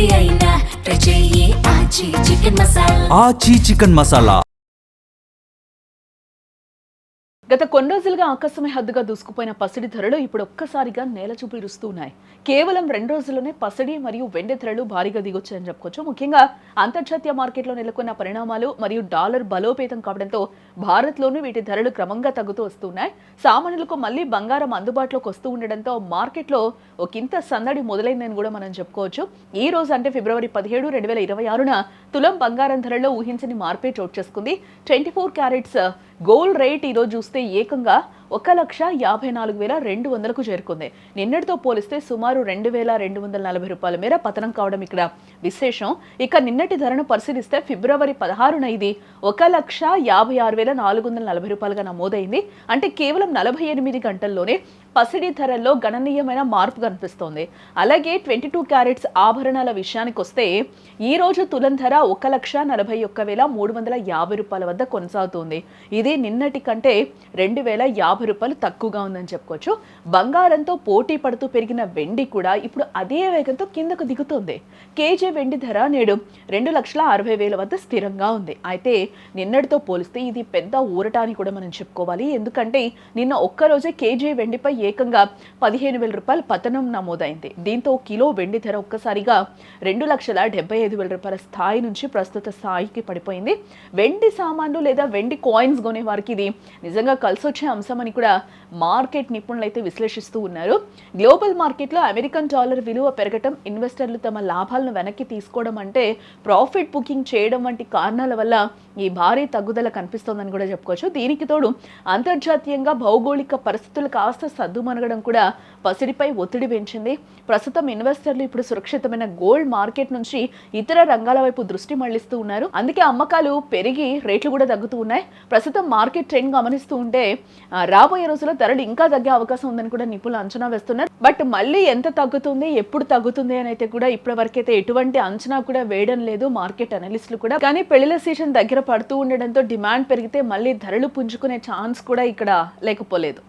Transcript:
ఏది అయినా ట్రై చెయ్యి ఆచి చికెన్ మసాలా. ఆచి చికెన్ మసాలా. గత కొన్ని రోజులుగా ఆకాశమే హద్దుగా దూసుకుపోయిన పసిడి ధరలు ఇప్పుడు ఒక్కసారిగా నేల చూపు ఇరుస్తున్నాయి. కేవలం 2 రోజుల్లోనే పసిడి మరియు వెండి ధరలు భారీగా దిగొచ్చాయని చెప్పుకోవచ్చు. ముఖ్యంగా అంతర్జాతీయ మార్కెట్లో నెలకొన్న పరిణామాలు మరియు డాలర్ బలోపేతం కావడంతో భారత్లోనూ వీటి ధరలు క్రమంగా తగ్గుతూ వస్తున్నాయి. సామాన్యులకు మళ్లీ బంగారం అందుబాటులోకి వస్తూ ఉండడంతో మార్కెట్లో ఒకంత సందడి మొదలైందని కూడా మనం చెప్పుకోవచ్చు. ఈ రోజు అంటే ఫిబ్రవరి 17, 2026న తులం బంగారం ధరల్లో ఊహించని మార్పే చోటు చేసుకుంది. 24 క్యారెట్స్ గోల్డ్ రేట్ ఈ రోజు చూస్తే ఏకంగా 1,54,200కు చేరుకుంది. నిన్నటితో పోలిస్తే సుమారు 2,240 రూపాయల మేర పతనం కావడం ఇక్కడ విశేషం. ఇక నిన్నటి ధరను పరిశీలిస్తే ఫిబ్రవరి 16న ఇది 1,56,440 రూపాయలుగా నమోదైంది. అంటే కేవలం 48 గంటల్లోనే పసిడి ధరల్లో గణనీయమైన మార్పు కనిపిస్తోంది. అలాగే 22 క్యారెట్స్ ఆభరణాల విషయానికి వస్తే ఈ రోజు తులం ధర 1,41,350 రూపాయల వద్ద కొనసాగుతుంది. ఇది నిన్నటి కంటే 2,050 రూపాయలు తక్కువగా ఉందని చెప్పుకోవచ్చు. బంగారంతో పోటీ పడుతూ పెరిగిన వెండి కూడా ఇప్పుడు అదే వేగంతో కిందకు దిగుతోంది. కేజీ వెండి ధర నేడు 2,60,000 వద్ద స్థిరంగా ఉంది. అయితే నిన్నటితో పోలిస్తే ఇది పెద్ద ఊరటాన్ని కూడా మనం చెప్పుకోవాలి. ఎందుకంటే నిన్న ఒక్కరోజే కేజీ వెండిపై ఏకంగా 15,000 రూపాయల పతనం నమోదైంది. దీంతో కిలో వెండి ధర ఒక్కసారిగా 2,75,000 రూపాయల స్థాయి నుంచి ప్రస్తుత స్థాయికి పడిపోయింది. వెండి సామాన్లు లేదా వెండి కాయిన్స్ కొనే వారికి ఇది నిజంగా కలిసొచ్చే అంశం అని కూడా మార్కెట్ నిపుణులు అయితే విశ్లేషిస్తూ ఉన్నారు. గ్లోబల్ మార్కెట్లో అమెరికన్ డాలర్ విలువ పెరగటం, ఇన్వెస్టర్లు తమ లాభాలను వెనక్కి తీసుకోవడం అంటే ప్రాఫిట్ బుకింగ్ చేయడం వంటి కారణాల వల్ల ఈ భారీ తగ్గుదల కనిపిస్తోందని కూడా చెప్పుకోవచ్చు. దీనికి తోడు అంతర్జాతీయంగా భౌగోళిక పరిస్థితులు కాస్త సద్దుమణగడం కూడా పసిడిపై ఒత్తిడి పెంచింది. ప్రస్తుతం ఇన్వెస్టర్లు ఇప్పుడు సురక్షితమైన గోల్డ్ మార్కెట్ నుంచి ఇతర రంగాల వైపు దృష్టి మళ్లిస్తూ ఉన్నారు. అందుకే అమ్మకాలు పెరిగి రేట్లు కూడా తగ్గుతూ ఉన్నాయి. ప్రస్తుతం మార్కెట్ ట్రెండ్ గమనిస్తూ ఉంటే రాబోయే రోజుల్లో ధరలు ఇంకా తగ్గే అవకాశం ఉందని కూడా నిపుణులు అంచనా వేస్తున్నారు. బట్ మళ్ళీ ఎంత తగ్గుతుంది, ఎప్పుడు తగ్గుతుంది అని అయితే కూడా ఇప్పటి వరకైతే ఎటువంటి అంచనా కూడా వేయడం లేదు మార్కెట్ అనలిస్టులు కూడా. కానీ పెళ్లిల సీజన్ దగ్గర పడుతూ ఉండడంతో డిమాండ్ పెరిగితే మళ్ళీ ధరలు పుంజుకునే ఛాన్స్ కూడా ఇక్కడ లేకపోలేదు.